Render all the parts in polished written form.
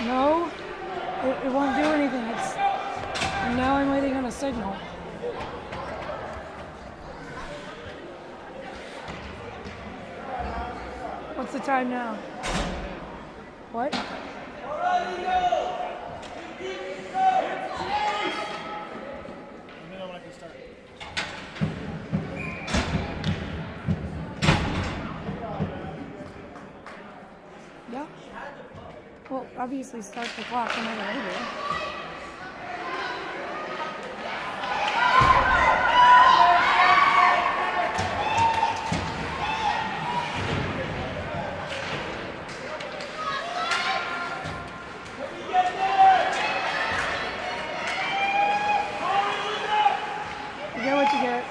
No, it won't do anything. And now I'm waiting on a signal. What's the time now? What? Yeah. Well, obviously start the clock whenever later. You get what you get.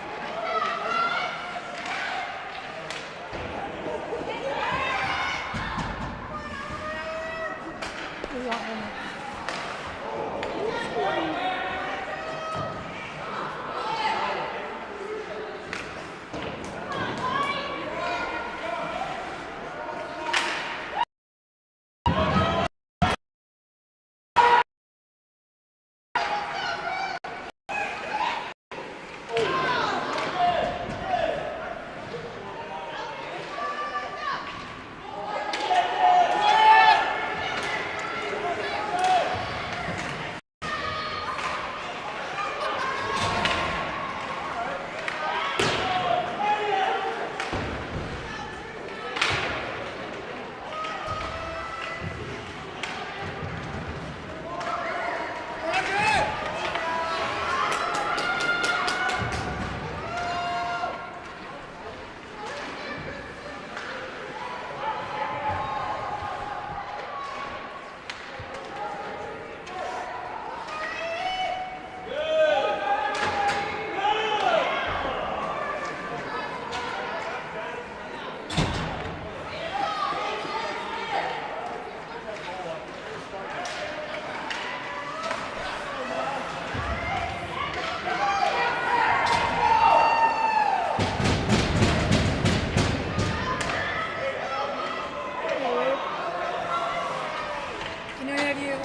Can any of you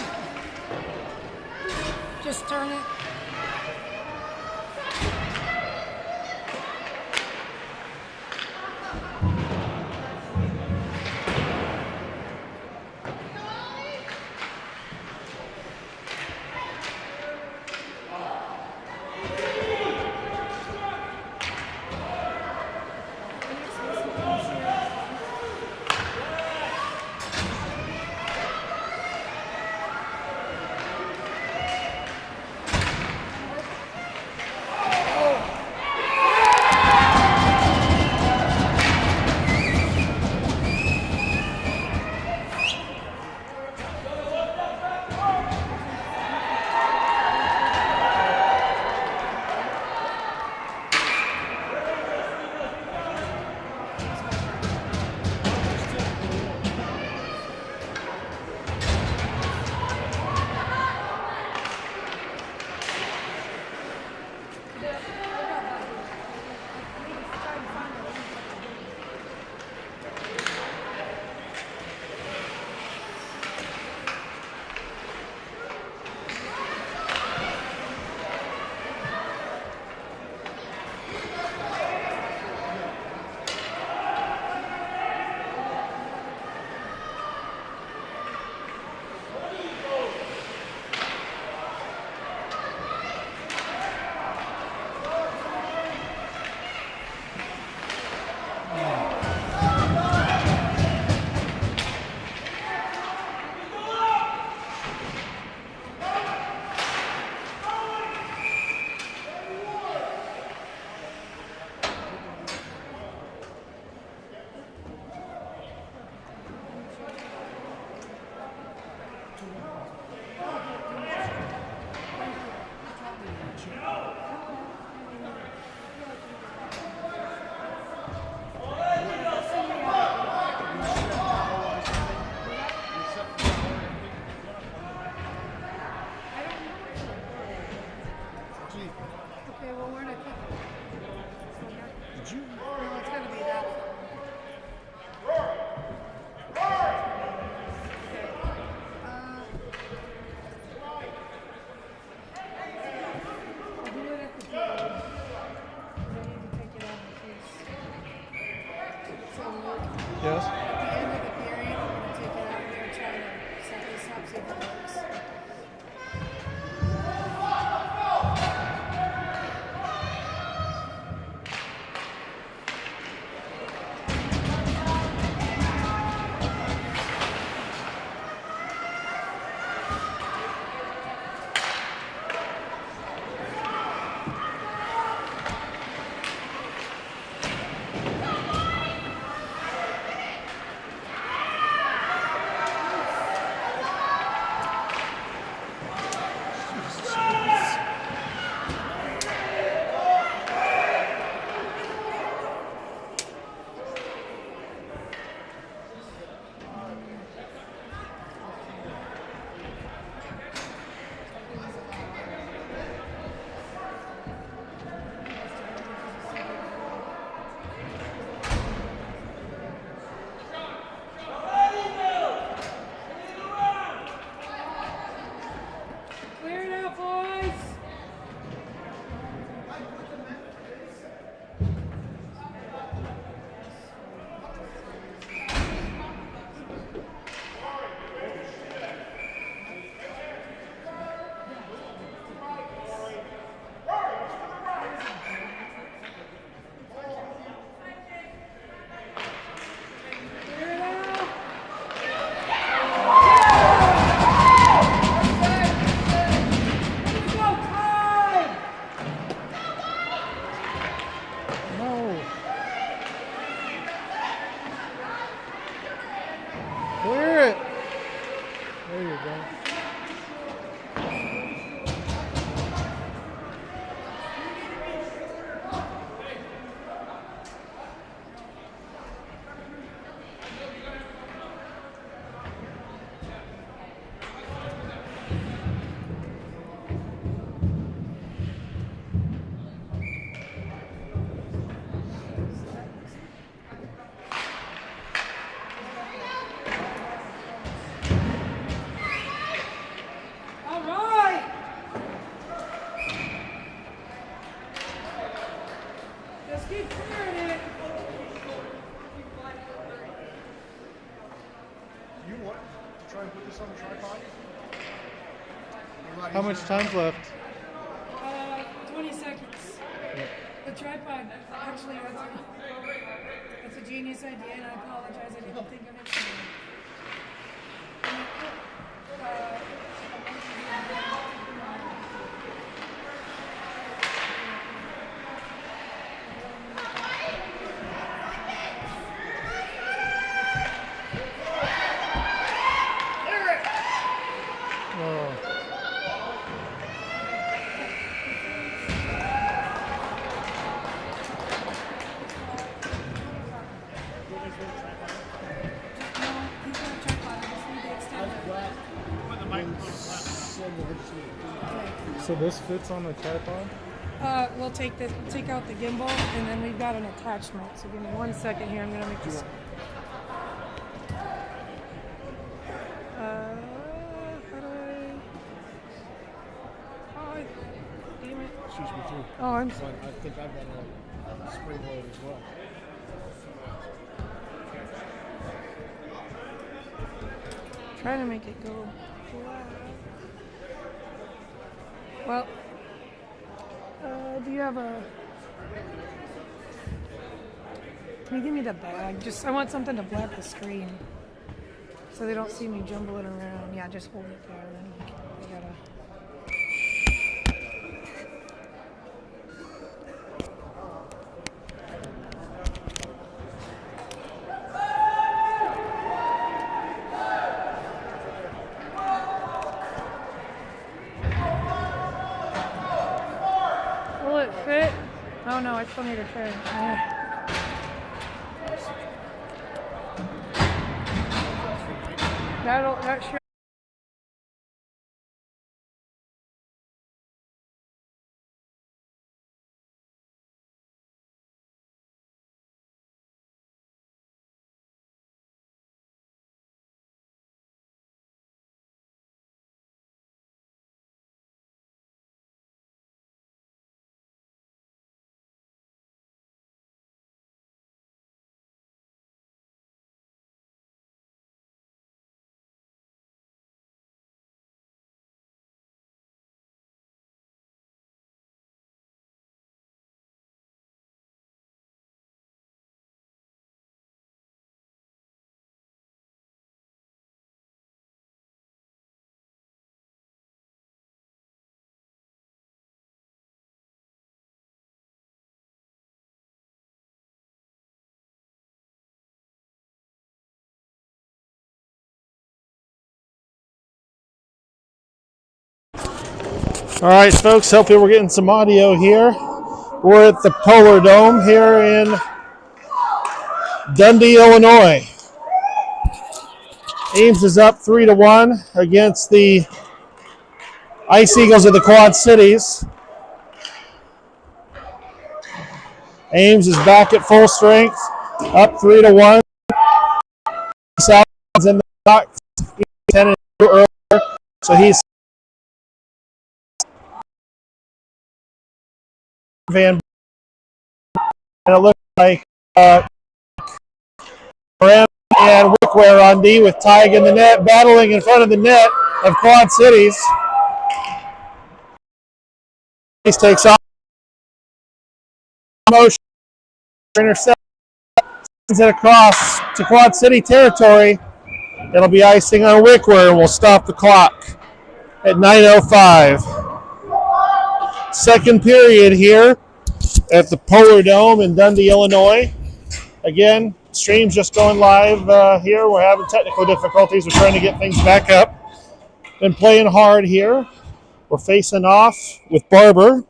just turn it? There you go. How much time's left? 20 seconds. Yep. The tripod, actually, that's a genius idea, and I apologize. I didn't think of it. So this fits on the tripod? We'll take out the gimbal, and then we've got an attachment. So give me 1 second here. I'm gonna make this. How do I? Oh, damn it! Excuse me too. Oh, I'm sorry. I think I've got a springboard as well. Trying to make it go flat. Well, do you have a? Can you give me the bag? I want something to black the screen, so they don't see me jumbling around. Yeah, just hold it there. Then we gotta. Will it fit? Oh no, I still need a tray. That should. All right, folks, hopefully we're getting some audio here. We're at the Polar Dome here in Dundee, Illinois. Ames is up 3-1 against the Ice Eagles of the Quad Cities. Ames is back at full strength, up 3-1. South's in the box 10 earlier, so he's Van, and it looks like Moran and Wickware on D with Tig in the net, battling in front of the net of Quad Cities. He takes off motion, intercept, sends it across to Quad City territory. It'll be icing on Wickware, and we'll stop the clock at 9:05. Second period here at the Polar Dome in Dundee, Illinois. Again, stream's just going live here. We're having technical difficulties. We're trying to get things back up. been playing hard here. We're facing off with Barber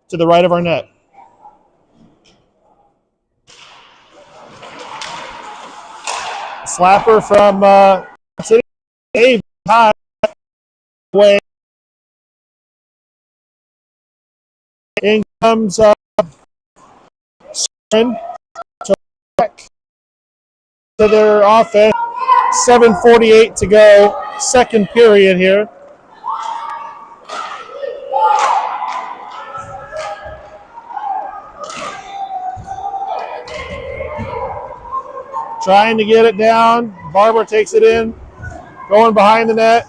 to the right of our net. Slapper from City. Dave high way. In comes Soren to their offense. 7:48 to go. Second period here. Trying to get it down. Barber takes it in. Going behind the net.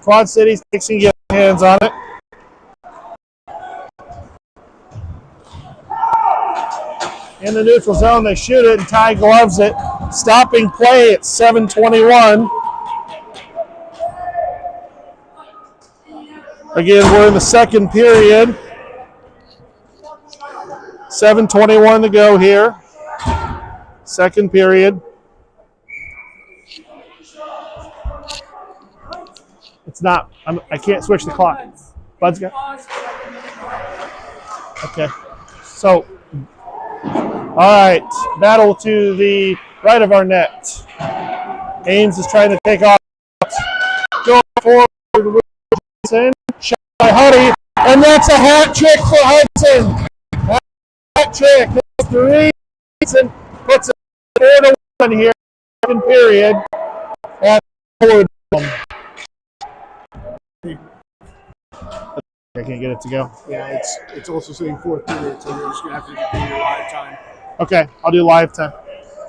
Quad Cities takes and gets hands on it. In the neutral zone, they shoot it, and Ty gloves it. Stopping play at 7:21. Again, we're in the second period. 7:21 to go here. Second period. It's not. I can't switch the clock. Bud's got. Okay. So, all right. Battle to the right of our net. Ames is trying to take off. Going forward with Hudson. Shot by Huddy. And that's a hat trick for Hudson. Hat trick. That's 3. Hudson puts it 4-1 here. Second period. At forward. I can't get it to go. Yeah, it's also saying fourth period, so you're just going to have to do your live time. Okay, I'll do live time.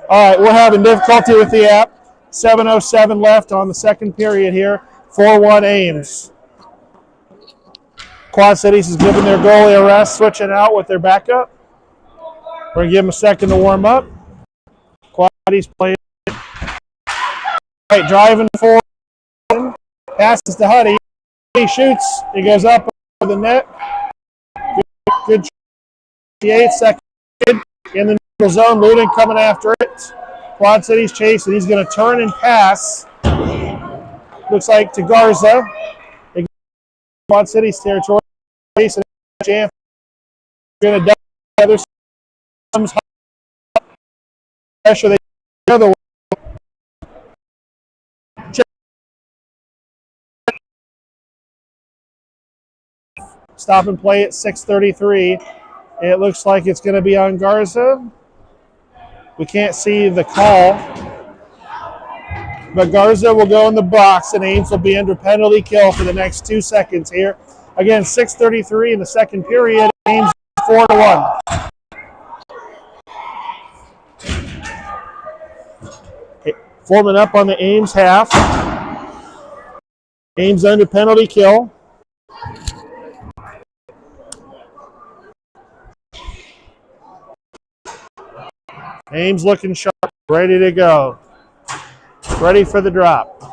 All right, we're having difficulty with the app. 7:07 left on the second period here. 4-1 Ames. Quad Cities is giving their goalie a rest, switching out with their backup. We're going to give them a second to warm up. Quad Cities playing. All right, driving forward. Passes to Huddy. He shoots. He goes up over the net. Good. 8 seconds in the neutral zone. Luton coming after it. Quad Cities chasing. He's going to turn and pass. Looks like to Garza. Quad Cities territory. Chasing. Jam. Going to the other comes pressure. They the other way. Stop and play at 6:33. It looks like it's going to be on Garza. We can't see the call. But Garza will go in the box, and Ames will be under penalty kill for the next 2 seconds here. Again, 6:33 in the second period. Ames 4-1. Forming up on the Ames half. Ames under penalty kill. Ames looking sharp, ready to go. Ready for the drop.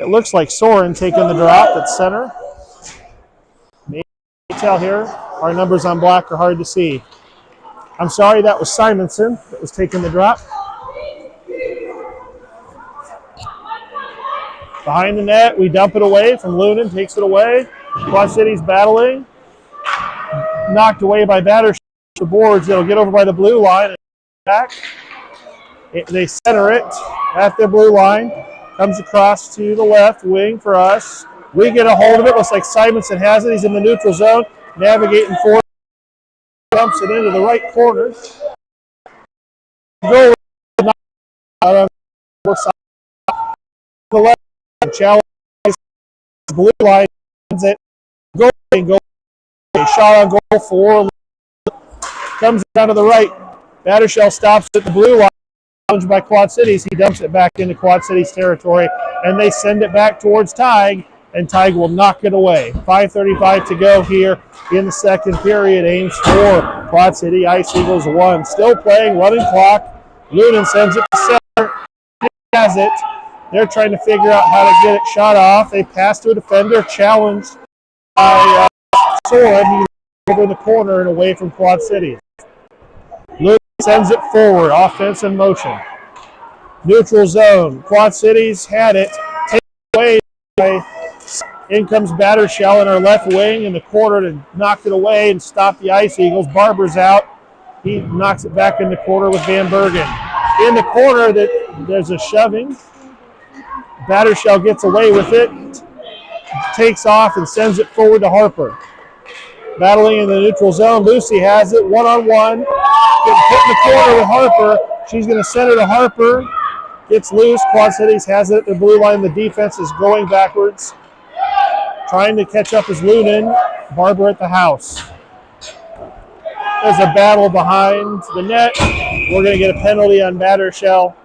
It looks like Soren taking the drop at center. Maybe tell here, our numbers on black are hard to see. I'm sorry, that was Simonson that was taking the drop. Behind the net, we dump it away from Lunan, takes it away. Quad Cities battling. Knocked away by batter. The boards, it'll get over by the blue line and back. They center it at the blue line. Comes across to the left wing for us. We get a hold of it. Looks like Simonson has it. He's in the neutral zone. Navigating forward. Dumps it into the right corner. Goal on the left. Challenge. Blue line. It. Goal. Shot on goal for. Comes down to the right. Battershell stops at the blue line. Challenged by Quad Cities. He dumps it back into Quad Cities territory, and they send it back towards Tig, and Tig will knock it away. 5:35 to go here in the second period. Ames 4, Quad City Ice Eagles 1. Still playing, running clock. Lunan sends it to center. He has it. They're trying to figure out how to get it shot off. They pass to a defender, challenged by Soren. He's over in the corner and away from Quad City. Luke sends it forward, offense in motion. Neutral zone. Quad Cities had it. Take away. In comes Battershell in our left wing in the corner to knock it away and stop the Ice Eagles. Barber's out. He knocks it back in the corner with Van Bergen. In the corner, there's a shoving. Battershell gets away with it, takes off and sends it forward to Harper. Battling in the neutral zone. Lucy has it one-on-one. Getting put in the corner with Harper. She's going to send it to Harper. Gets loose. Quad Cities has it at the blue line. The defense is going backwards. Trying to catch up is Lunan. Barber at the house. There's a battle behind the net. We're going to get a penalty on Battershell.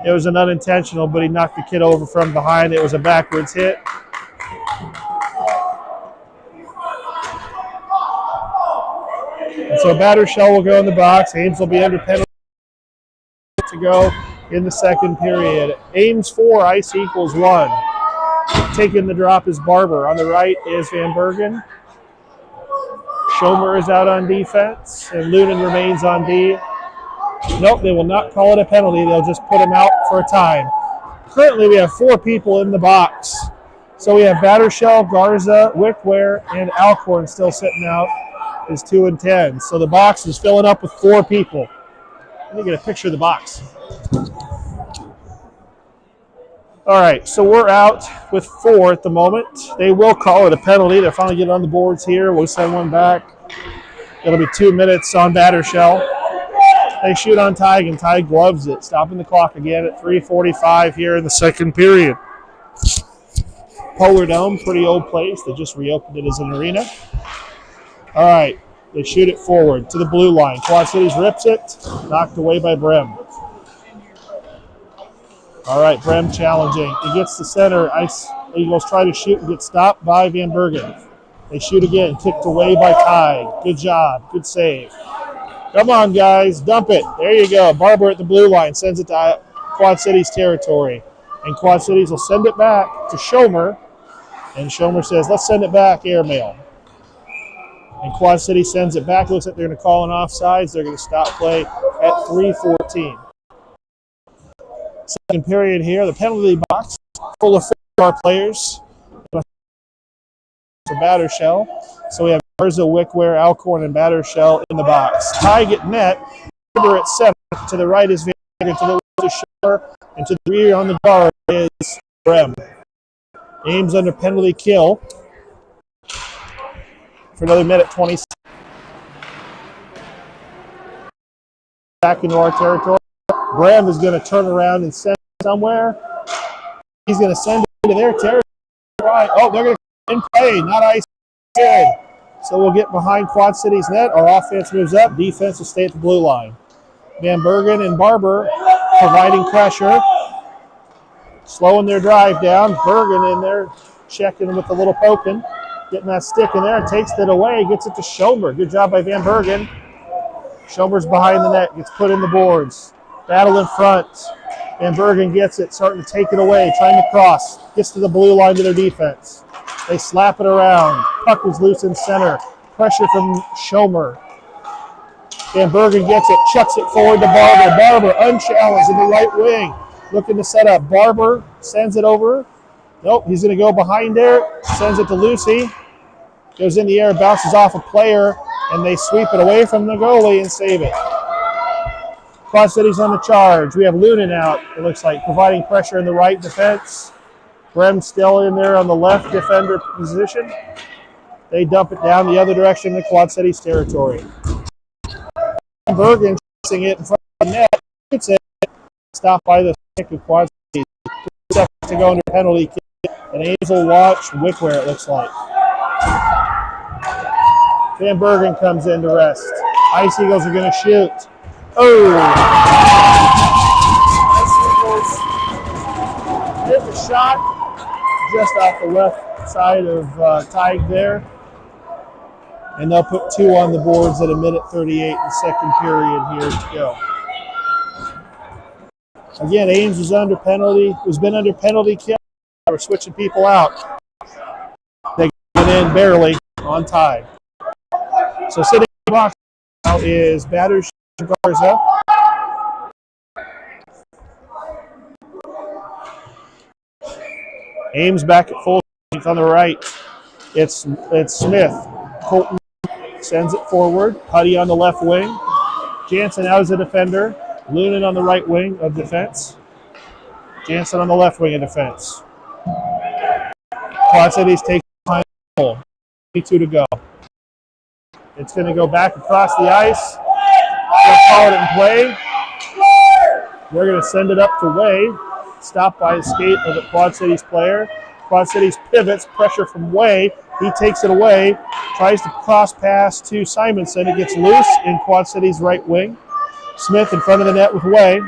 It was an unintentional, but he knocked the kid over from behind. It was a backwards hit. And so Battershell will go in the box. Ames will be under penalty to go in the second period. Ames 4, Ice equals 1. Taking the drop is Barber. On the right is Van Bergen. Schomer is out on defense, and Lunan remains on D. Nope, they will not call it a penalty. They'll just put him out for a time. Currently, we have 4 people in the box. So we have Battershell, Garza, Wickware, and Alcorn still sitting out is 2 and 10. So the box is filling up with 4 people. Let me get a picture of the box. All right, so we're out with 4 at the moment. They will call it a penalty. They're finally getting on the boards here. We'll send one back. It'll be 2 minutes on Battershell. They shoot on Tig, and Tig gloves it, stopping the clock again at 3:45 here in the second period. Polar Dome, pretty old place. They just reopened it as an arena. All right, they shoot it forward to the blue line. Quad Cities rips it, knocked away by Brem. All right, Brem challenging. He gets to center. Ice Eagles try to shoot and get stopped by Van Bergen. They shoot again, kicked away by Tig. Good job, good save. Come on, guys, dump it. There you go. Barber at the blue line sends it to Quad Cities territory. And Quad Cities will send it back to Schomer. And Schomer says, let's send it back airmail. And Quad City sends it back. Looks like they're going to call an offsides. They're going to stop play at 3:14. Second period here. The penalty box full of 4 players for Battershell. So we have Garza, Wickware, Alcorn, and Battershell in the box. Tig at net. Barber at center. To the right is Van Bergen. To the left is Schomer. And to the rear on the guard is Brem. Ames under penalty kill for another minute 20. Back into our territory. Brem is going to turn around and send it somewhere. He's going to send it into their territory. Oh, they're going to in play, not ice. Good. So we'll get behind Quad Cities net. Our offense moves up. Defense will stay at the blue line. Van Bergen and Barber providing pressure. Slowing their drive down. Bergen in there checking with a little poking. Getting that stick in there. Takes it away. Gets it to Schomer. Good job by Van Bergen. Schomer's behind the net. Gets put in the boards. Battle in front. Van Bergen gets it. Starting to take it away. Trying to cross. Gets to the blue line to their defense. They slap it around. Puck is loose in center. Pressure from Schomer. Van Bergen gets it. Chucks it forward to Barber. Barber unchallenged in the right wing. Looking to set up. Barber sends it over. Nope, he's going to go behind there. Sends it to Lucy. Goes in the air, bounces off a player, and they sweep it away from the goalie and save it. Quad Cities on the charge. We have Lunan out, it looks like, providing pressure in the right defense. Brem still in there on the left defender position. They dump it down the other direction in the Quad Cities territory. Bergen chasing it in front of the net. It's it. Stopped by the stick of Quad Cities. 2 seconds to go under penalty kick. And Ames will watch Wickware, it looks like. Van Bergen comes in to rest. Ice Eagles are going to shoot. Oh! Ice Eagles hit the shot just off the left side of Tig there. And they'll put 2 on the boards at 1:38 in the second period here to go. Again, Ames was under penalty, has been under penalty kill. We're switching people out. They get in barely on Tig. So sitting in the box now is Battershell Garza. Ames back at full strength on the right. It's Smith. Colton sends it forward. Huddy on the left wing. Jansen out as a defender. Lunan on the right wing of defense. Jansen on the left wing of defense. Quad Cities takes behind the goal. 22 to go. It's going to go back across the ice. We'll call it in play. We're going to send it up to Way. Stopped by the skate of the Quad Cities player. Quad Cities pivots, pressure from Way. He takes it away, tries to cross pass to Simonson. It gets loose in Quad Cities' right wing. Smith in front of the net with Way.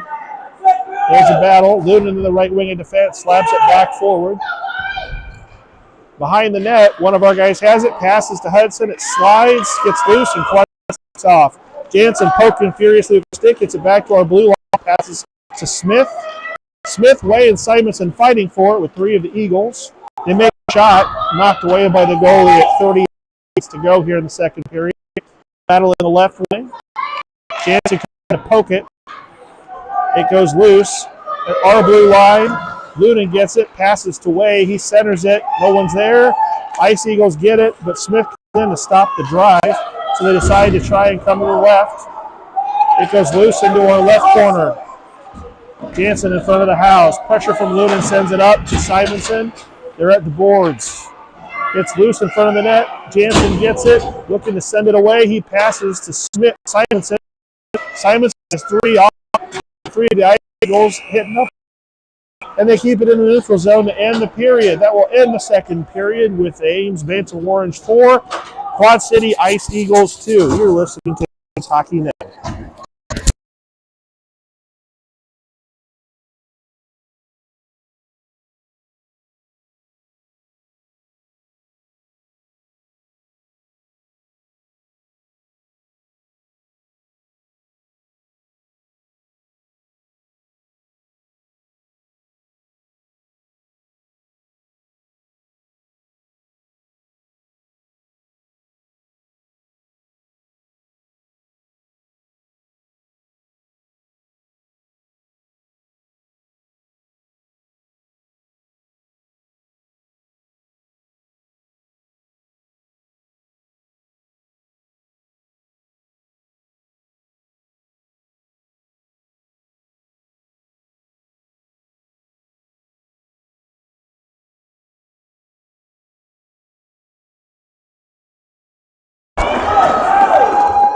There's a battle. Lunan in the right wing of defense, slabs it back forward. Behind the net, one of our guys has it, passes to Hudson. It slides, gets loose, and Quad Cities off. Jansen poking furiously with the stick, gets it back to our blue line, passes to Smith. Smith, Way, and Simonson fighting for it with 3 of the Eagles. They make a shot, knocked away by the goalie at 30 minutes to go here in the second period. Battle in the left wing. Jansen trying to poke it. It goes loose. At our blue line, Lunan gets it, passes to Way. He centers it. No one's there. Ice Eagles get it, but Smith comes in to stop the drive. So they decide to try and come to the left. It goes loose into our left corner. Jansen in front of the house. Pressure from Lunan sends it up to Simonson. They're at the boards. It's loose in front of the net. Jansen gets it, looking to send it away. He passes to Smith. Simonson. Simonson has 3 off. 3 of the Ice Eagles hitting up. And they keep it in the neutral zone to end the period. That will end the second period with Ames Bantam Orange 4, Quad City Ice Eagles 2. You're listening to Ames Hockey Net.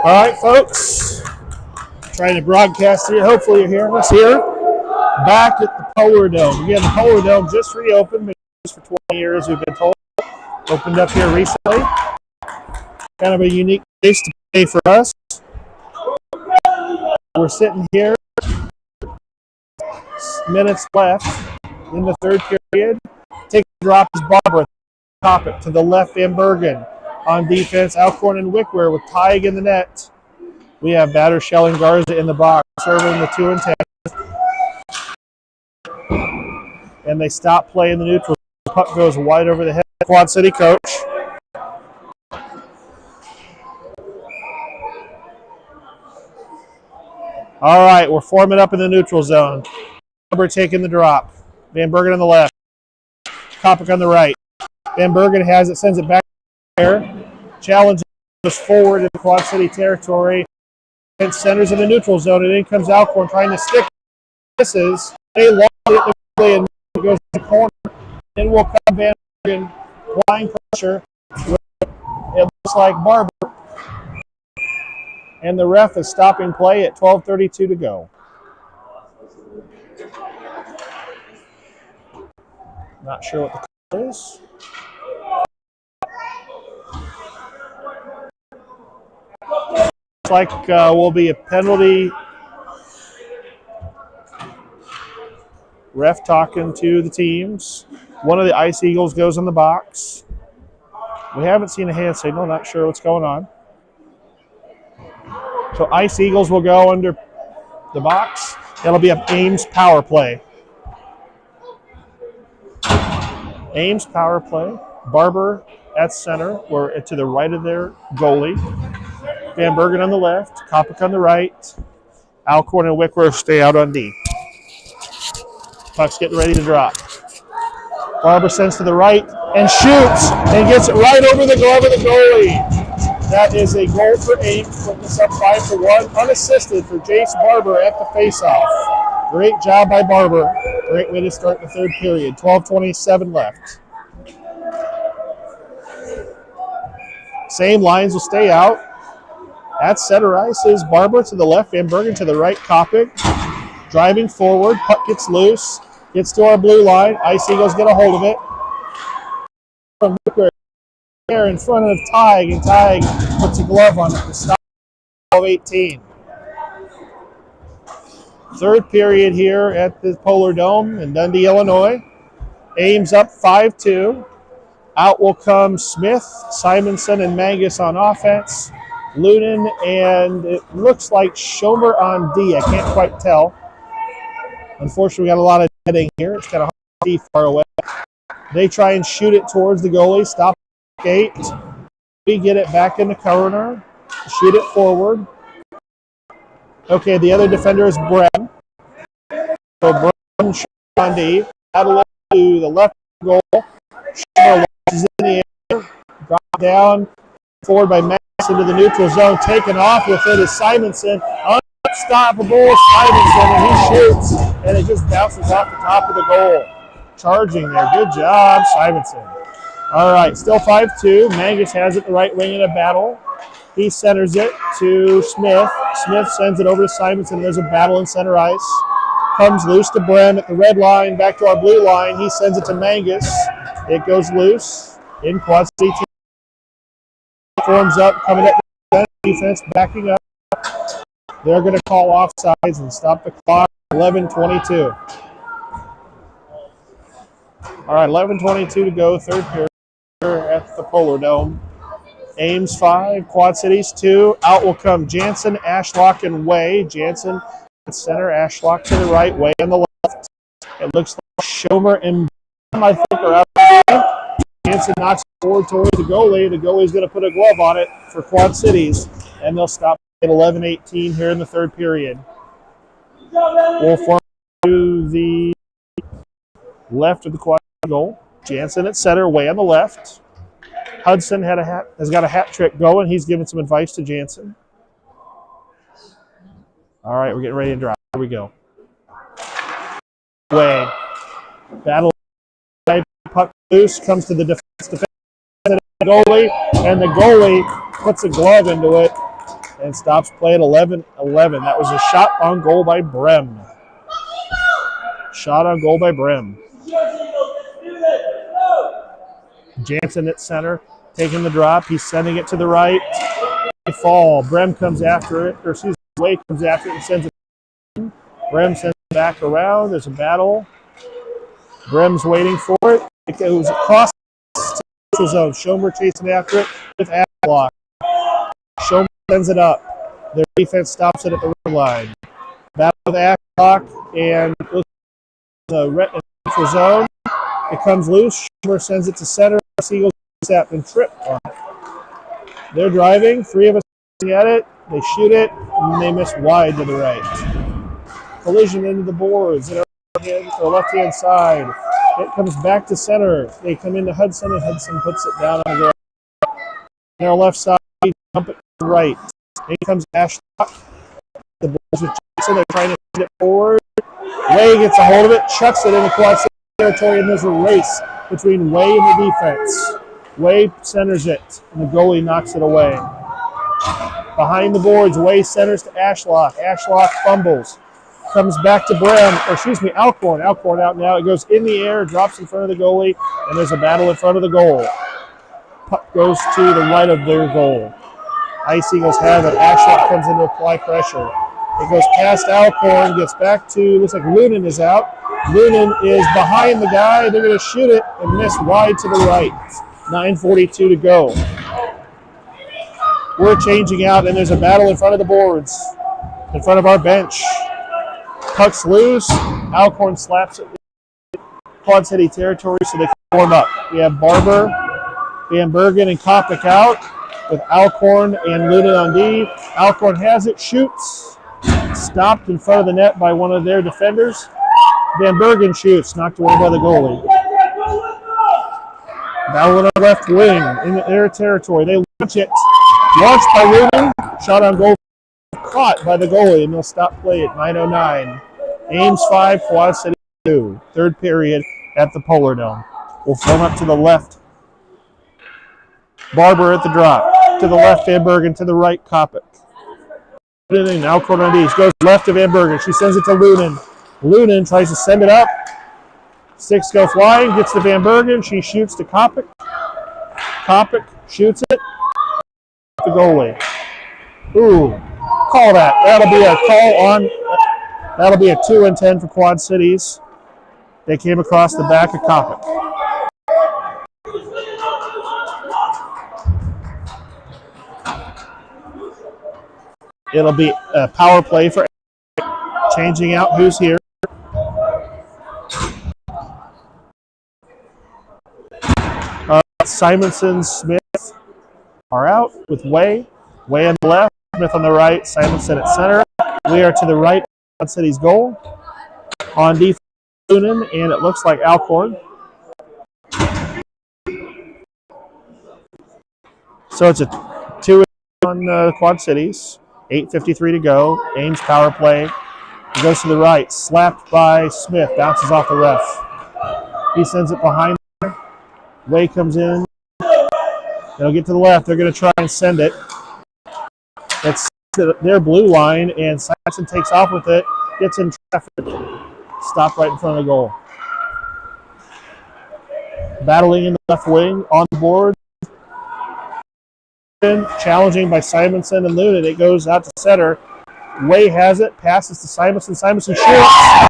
All right, folks, trying to broadcast here. Hopefully you're hearing us here. Back at the Polar Dome. Again, the Polar Dome just reopened. Been used for 20 years, we've been told. Opened up here recently. Kind of a unique place to play for us. We're sitting here. Minutes left in the third period. Take the drop is Barbara. Top it to the left, Van Bergen. On defense, Alcorn and Wickware with Tig in the net. We have Batter, Shell, and Garza in the box, serving the 2 and 10. And they stop play in the neutral. The puck goes wide over the head of the Quad City coach. All right, we're forming up in the neutral zone. We're taking the drop. Van Bergen on the left. Kopic on the right. Van Bergen has it, sends it back there. Challenges goes forward in the Quad City territory. And centers in the neutral zone. And in comes Alcorn trying to stick. Misses. They lost it and it goes to the corner. Then will come Van Bergen applying pressure. It looks like Barber. And the ref is stopping play at 12:32 to go. Not sure what the call is. Looks like will be a penalty. Ref talking to the teams. One of the Ice Eagles goes in the box. We haven't seen a hand signal. Not sure what's going on. So Ice Eagles will go under the box. It'll be an Ames power play. Ames power play. Barber at center. We're to the right of their goalie. Van Bergen on the left. Kopic on the right. Alcorn and Wickware stay out on D. Puck's getting ready to drop. Barber sends to the right and shoots and gets it right over the glove of the goalie. That is a goal for Ames, putting us up 5-1, unassisted for Jace Barber at the faceoff. Great job by Barber. Great way to start the third period. 12:27 left. Same lines will stay out. At center ice is Barber to the left, Van Bergen to the right, Kopic. Driving forward, puck gets loose, gets to our blue line. Ice Eagles get a hold of it. From there in front of Tig, and Tig puts a glove on it to stop 12-18. Third period here at the Polar Dome in Dundee, Illinois. Ames up 5-2. Out will come Smith, Simonson, and Mangus on offense. Lunin and it looks like Schomer on D. I can't quite tell. Unfortunately, we got a lot of netting here. It's kind of hard to see far away. They try and shoot it towards the goalie. Stop gate. We get it back in the corner. Shoot it forward. Okay, the other defender is Brem. So Brem on D. Battle to the left goal. Schomer watches in the air. Drop down. Forward by Max into the neutral zone. Taken off with it is Simonson. Unstoppable Simonson, and he shoots, and it just bounces off the top of the goal. Charging there. Good job, Simonson. All right, still 5-2. Mangus has it the right wing in a battle. He centers it to Smith. Smith sends it over to Simonson. There's a battle in center ice. Comes loose to Brem at the red line, back to our blue line. He sends it to Mangus. It goes loose in Quad City. Forms up, coming up the defense, backing up. They're going to call offsides and stop the clock. 11:22. All right, 11:22 to go. Third period at the Polar Dome. Ames 5, Quad Cities 2. Out will come Jansen, Ashlock, and Way. Jansen at center, Ashlock to the right, Way on the left. It looks like Schomer and Bum, I think, are out of the game. Jansen knocks forward towards the goalie. The goalie's going to put a glove on it for Quad Cities, and they'll stop at 11:18 here in the third period. We'll form to the left of the Quad goal. Jansen at center, Way on the left. Hudson has got a hat trick going. He's giving some advice to Jansen. All right, we're getting ready to drive. Here we go. Way. Battle. Puck loose, comes to the defense goalie, and the goalie puts a glove into it and stops play at 11-11. That was a shot on goal by Brem. Shot on goal by Brem. Jansen at center, taking the drop. He's sending it to the right. They fall. Brem comes after it, or excuse me, Way comes after it and sends it. Brem sends it back around. There's a battle. Brem's waiting for it. It goes across the zone. Schomer chasing after it with Ashlock. Schomer sends it up. Their defense stops it at the red line. Battle with Ashlock and the neutral zone. It comes loose. Schomer sends it to center. Seagulls up and trip on it. They're driving. Three of us at it. They shoot it, and they miss wide to the right. Collision into the boards at our left-hand side. It comes back to center. They come into Hudson, and Hudson puts it down on the ground. On our left side, dump it to the right. In comes Ashlock. The boys with Jason. They're trying to hit it forward. Way gets a hold of it, chucks it into Quad City territory, and there's a race between Way and the defense. Way centers it, and the goalie knocks it away. Behind the boards, Way centers to Ashlock. Ashlock fumbles. Comes back to Alcorn. Alcorn out now. It goes in the air, drops in front of the goalie, and there's a battle in front of the goal. Puck goes to the right of their goal. Ice Eagles have it. Ashlock comes in to apply pressure. It goes past Alcorn, gets back to, looks like Lunin is out. Lunin is behind the guy. They're going to shoot it and miss wide to the right. 9:42 to go. We're changing out, and there's a battle in front of the boards, in front of our bench. Puck's loose. Alcorn slaps it in Quad City territory, so they can form up. We have Barber, Van Bergen, and Kopic out with Alcorn and Lunin on D. Alcorn has it, shoots. Stopped in front of the net by one of their defenders. Van Bergen shoots, knocked away by the goalie. Battle in the left wing in their territory. They launch it. Launched by Rubin. Shot on goal. Caught by the goalie, and they'll stop play at 9:09. Ames 5, Quad City 2. Third period at the Polar Dome. We'll form up to the left. Barber at the drop. To the left, Van Bergen. To the right, Kopic. Now Cornelius goes left to Van Bergen. She sends it to Lunin. Lunin tries to send it up. Sticks go flying. Gets to Van Bergen. She shoots to Kopic. Kopic shoots it. The goalie. Ooh. Call that. That'll be a call on. That'll be a 2-10 for Quad Cities. They came across the back of Kopic. It'll be a power play for changing out who's here. Simonson, Smith are out with Way. Way on the left, Smith on the right, Simonson at center. We are to the right of Quad City's goal. On defense, Lunin, and it looks like Alcorn. So it's a 2 on Quad Cities. 8:53 to go. Ames power play. He goes to the right. Slapped by Smith. Bounces off the ref. He sends it behind there. Way comes in. They'll get to the left. They're going to try and send it. It's their blue line, and Saxon takes off with it. Gets in traffic. Stopped right in front of the goal. Battling in the left wing. On the board. Challenging by Simonson and Lunin. It goes out to center. Way has it. Passes to Simonson. Simonson shoots.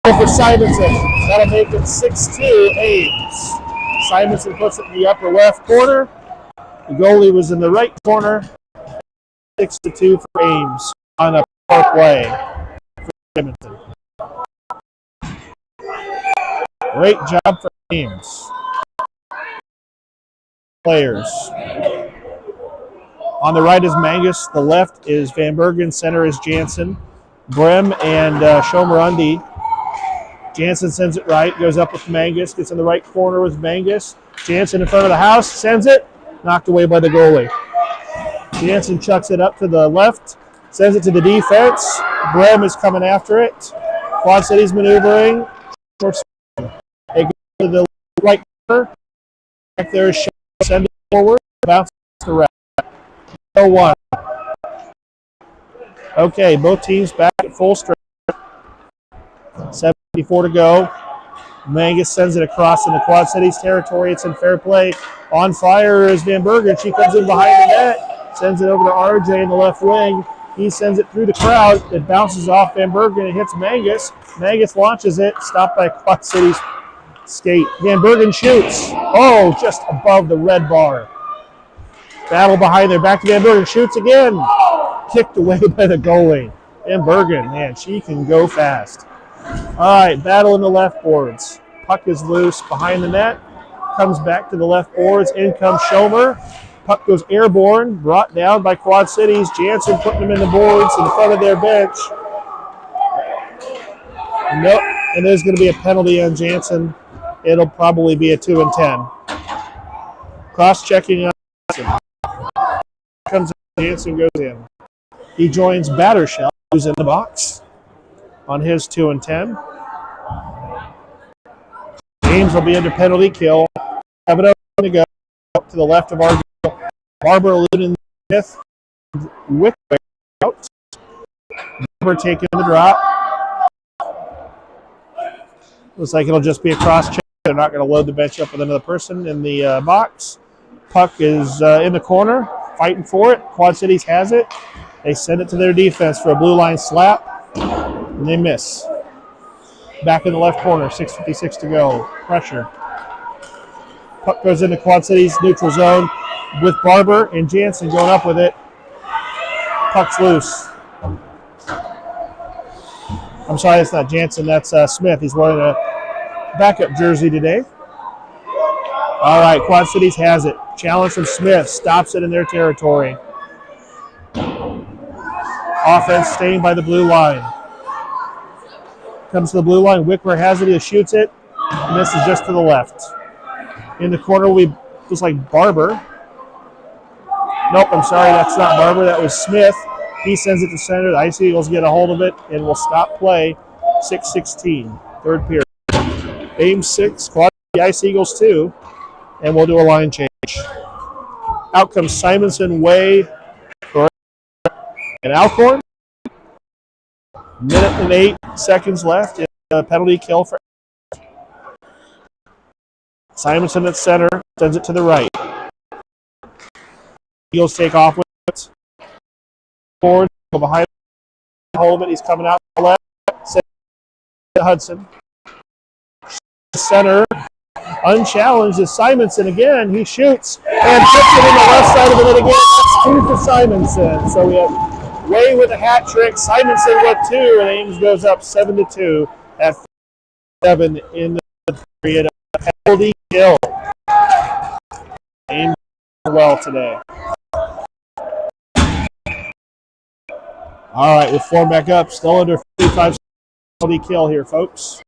For Simonson. That'll make it 6-2 Ames. Simonson puts it in the upper left corner. The goalie was in the right corner. 6-2 for Ames on a power play for Simonson. Great job for Ames. Players. On the right is Mangus. The left is Van Bergen. Center is Jansen. Brem and Shomerundi. Jansen sends it right. Goes up with Mangus. Gets in the right corner with Mangus. Jansen in front of the house. Sends it. Knocked away by the goalie. Jansen chucks it up to the left. Sends it to the defense. Brem is coming after it. Quad City's maneuvering. They go to the right corner. Back there is send it forward. Bounce to right. 0-1. Okay, both teams back at full strength. 7:54 to go. Mangus sends it across in the Quad Cities territory. It's in fair play. On fire is Van Bergen. She comes in behind the net. Sends it over to RJ in the left wing. He sends it through the crowd. It bounces off Van Bergen. It hits Mangus. Mangus launches it. Stopped by Quad Cities skate. Van Bergen shoots. Oh, just above the red bar. Battle behind there. Back to Van Bergen. Shoots again. Kicked away by the goalie. Van Bergen, man, she can go fast. All right, battle in the left boards. Puck is loose behind the net. Comes back to the left boards. In comes Schomer. Puck goes airborne. Brought down by Quad Cities. Jansen putting them in the boards in front of their bench. Nope. And there's going to be a penalty on Jansen. It'll probably be a 2-10. Cross-checking on Jansen. Comes in, Jansen goes in. He joins Battershell, who's in the box on his 2-10. Ames will be under penalty kill. 7-0 to go. Up to the left of our goal. Barber Lunin Smith. Wick out. Barber taking the drop. Looks like it'll just be a cross check. They're not going to load the bench up with another person in the box. Puck is in the corner, fighting for it. Quad Cities has it. They send it to their defense for a blue line slap, and they miss. Back in the left corner, 6:56 to go. Pressure. Puck goes into Quad Cities neutral zone with Barber and Jansen going up with it. Puck's loose. I'm sorry, that's not Jansen. That's Smith. He's wearing a backup jersey today. All right, Quad Cities has it. Challenge from Smith. Stops it in their territory. Offense staying by the blue line. Comes to the blue line. Wickler has it. He shoots it. Misses just to the left. In the corner will be, looks like Barber. Nope, I'm sorry, that's not Barber. That was Smith. He sends it to center. The Ice Eagles get a hold of it and will stop play. 6:16, third period. Ames 6, Quad the Ice Eagles 2, and we'll do a line change. Out comes Simonson, Way, and Alcorn. Minute and 8 seconds left. A penalty kill for Simonson at center, sends it to the right. Eagles take off with it. Forward, go behind, hold it. He's coming out to the left. Send to Hudson. Center, unchallenged is Simonson again. He shoots and puts it in the left side of the net again. That's 2 for Simonson. So we have Way with a hat trick, Simonson with 2, and Ames goes up 7-2 at 7 in the period. Penalty kill. Ames well today. All right, we'll form back up. Still under 45 penalty kill here, folks.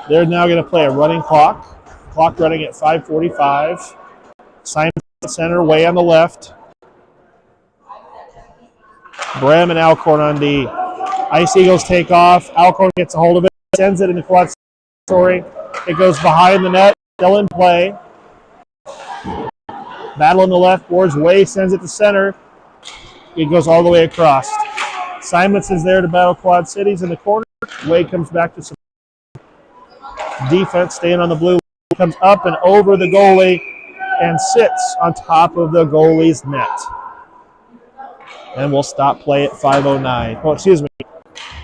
They're now going to play a running clock. Clock running at 5:45. Simon center, Way on the left. Bram and Alcorn on D. Ice Eagles take off. Alcorn gets a hold of it, sends it in the quad territory. It goes behind the net, still in play. Battle on the left boards. Way sends it to center. It goes all the way across. Simonson's there to battle Quad Cities in the corner. Way comes back to some defense, staying on the blue. Comes up and over the goalie and sits on top of the goalie's net. And we'll stop play at 5:09. Oh, excuse me.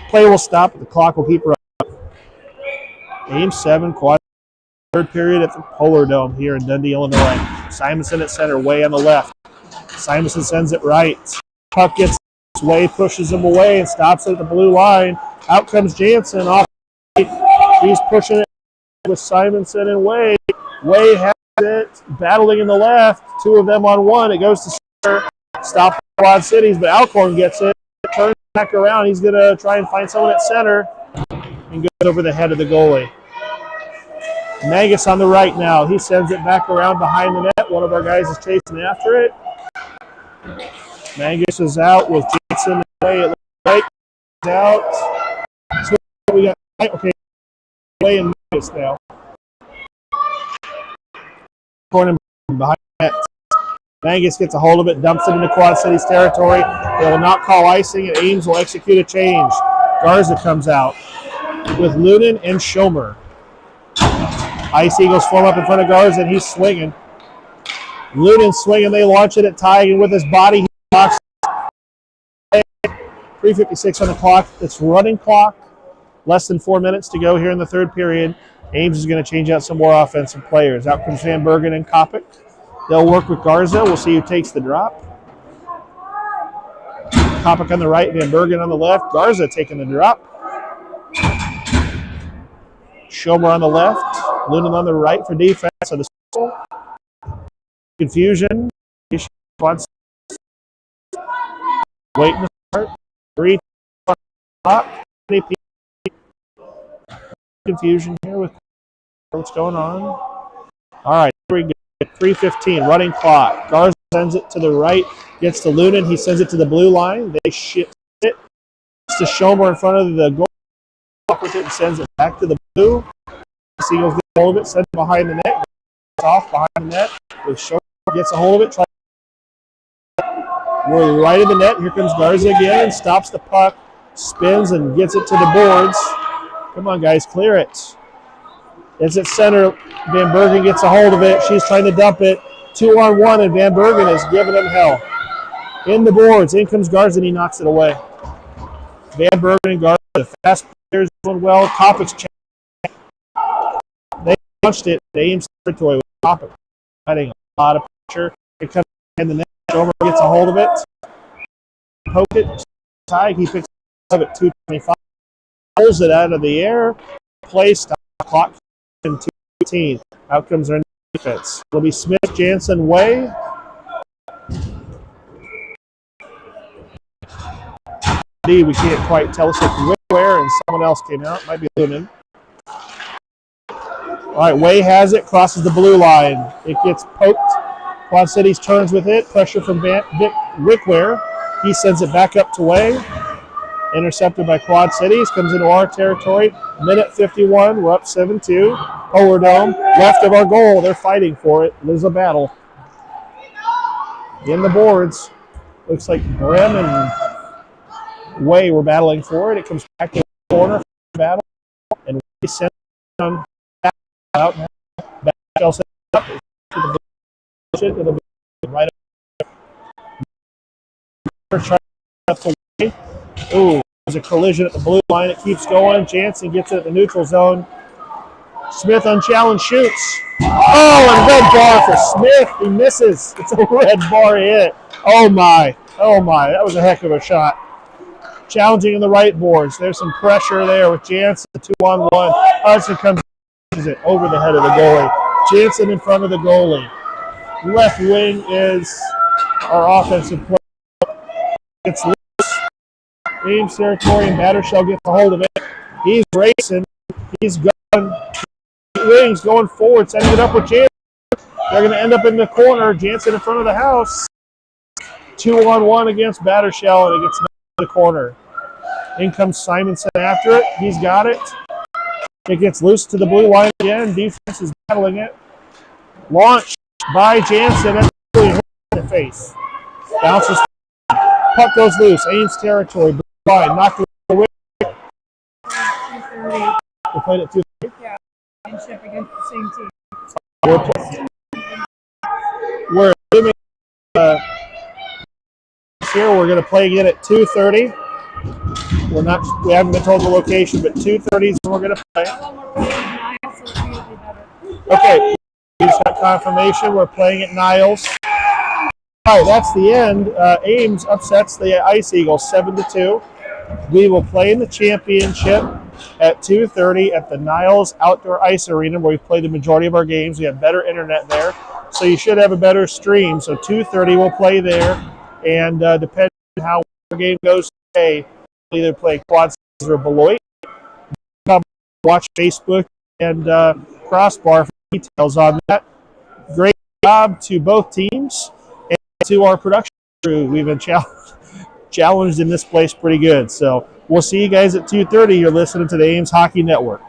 Play will stop. The clock will keep running. Ames 7, Quad third period at the Polar Dome here in Dundee, Illinois. Simonson at center, Way on the left. Simonson sends it right. Puck gets Way, pushes him away and stops at the blue line. Out comes Jansen off. He's pushing it with Simonson and Way. Way has it, battling in the left. 2 of them on 1. It goes to center. Stop Quad Cities, but Alcorn gets it. Turns back around. He's going to try and find someone at center and goes over the head of the goalie. Magus on the right now. He sends it back around behind the net. One of our guys is chasing after it. Magus is out with Jansen and Way. It looks like he's out. So we got okay. Way and Magus now. Corner behind the net. Magus gets a hold of it, dumps it into Quad Cities territory. They will not call icing, and Ames will execute a change. Garza comes out with Lunin and Schomer. Ice Eagles form up in front of Garza, and he's swinging. Lunin swinging, they launch it at Tig, and with his body, he knocks 3:56 on the clock. It's running clock. Less than 4 minutes to go here in the third period. Ames is going to change out some more offensive players. Out comes Van Bergen and Kopic. They'll work with Garza. We'll see who takes the drop. Kopic on the right, Van Bergen on the left. Garza taking the drop. Schomer on the left. Lunin on the right for defense. So the confusion. Waiting to start. 3 top. Confusion here with what's going on. All right, here we go. 3:15, running clock. Garza sends it to the right, gets to Lunin. He sends it to the blue line. They shift it. It's to Schomer in front of the goal. With it and sends it back to the blue. Seagulls get a hold of it, sends it behind the net. Off behind the net. With Schomer gets a hold of it. We're right of the net. Here comes Garza again and stops the puck. Spins and gets it to the boards. Come on, guys, clear it. It's at center. Van Bergen gets a hold of it. She's trying to dump it. 2-on-1, and Van Bergen is giving him hell. In the boards. In comes Garza, and he knocks it away. Van Bergen and Garza, the fast players doing well. Kopic's check. They launched it. They aimed territory with Kopic. Adding a lot of pressure. It comes in the net. Schomer gets a hold of it. Poke it. Tig, he picks it up at 2:25. Pulls it out of the air. Play stop. Clock in 2:18. Out comes our defense. It'll be Smith, Jansen, Way. We can't quite tell us if where and someone else came out. Might be Lunin. All right, Way has it, crosses the blue line. It gets poked. Quad Cities turns with it. Pressure from Vic Wickware. He sends it back up to Way. Intercepted by Quad Cities. Comes into our territory. Minute 51. We're up 7-2. Polar Dome. Left of our goal. They're fighting for it. There's a battle. In the boards. Looks like Brem and Way were battling for it. It comes back to the corner for the battle. And we send it on out. Back up to the right up to Way. Ooh, there's a collision at the blue line. It keeps going. Jansen gets it at the neutral zone. Smith unchallenged shoots. Oh, and red bar for Smith. He misses. It's a red bar hit. Oh my. Oh my. That was a heck of a shot. Challenging in the right boards. There's some pressure there with Jansen. 2-on-1. Hudson comes it over the head of the goalie. Jansen in front of the goalie. Left wing is our offensive player. It's loose. Ames territory and Battershell gets a hold of it. He's racing. He's going. Wings going forward, sending it up with Jansen. They're going to end up in the corner. Jansen in front of the house. 2-on-1 against Battershell, and it gets in the corner. In comes Simonson after it. He's got it. It gets loose to the blue line again. Defense is battling it. Launched by Jansen. And in the face. Bounces. Puck goes loose. Ames territory. Blue line. Knocked away. 2:30. We played at 2. Yeah. Championship against the same team. We're assuming here we're going to play again at 2:30. We haven't been told the location, but 2:30 is when we're going to play. Okay, we just got confirmation. We're playing at Niles. All right, that's the end. Ames upsets the Ice Eagles 7-2. We will play in the championship at 2:30 at the Niles Outdoor Ice Arena, where we play the majority of our games. We have better internet there, so you should have a better stream. So 2:30 we'll play there, and depending on how our game goes today, we'll either play Quad Cities or Beloit. Watch Facebook and Crossbar for details on that. Great job to both teams and to our production crew. We've been challenged in this place pretty good. So we'll see you guys at 2:30. You're listening to the Ames Hockey Network.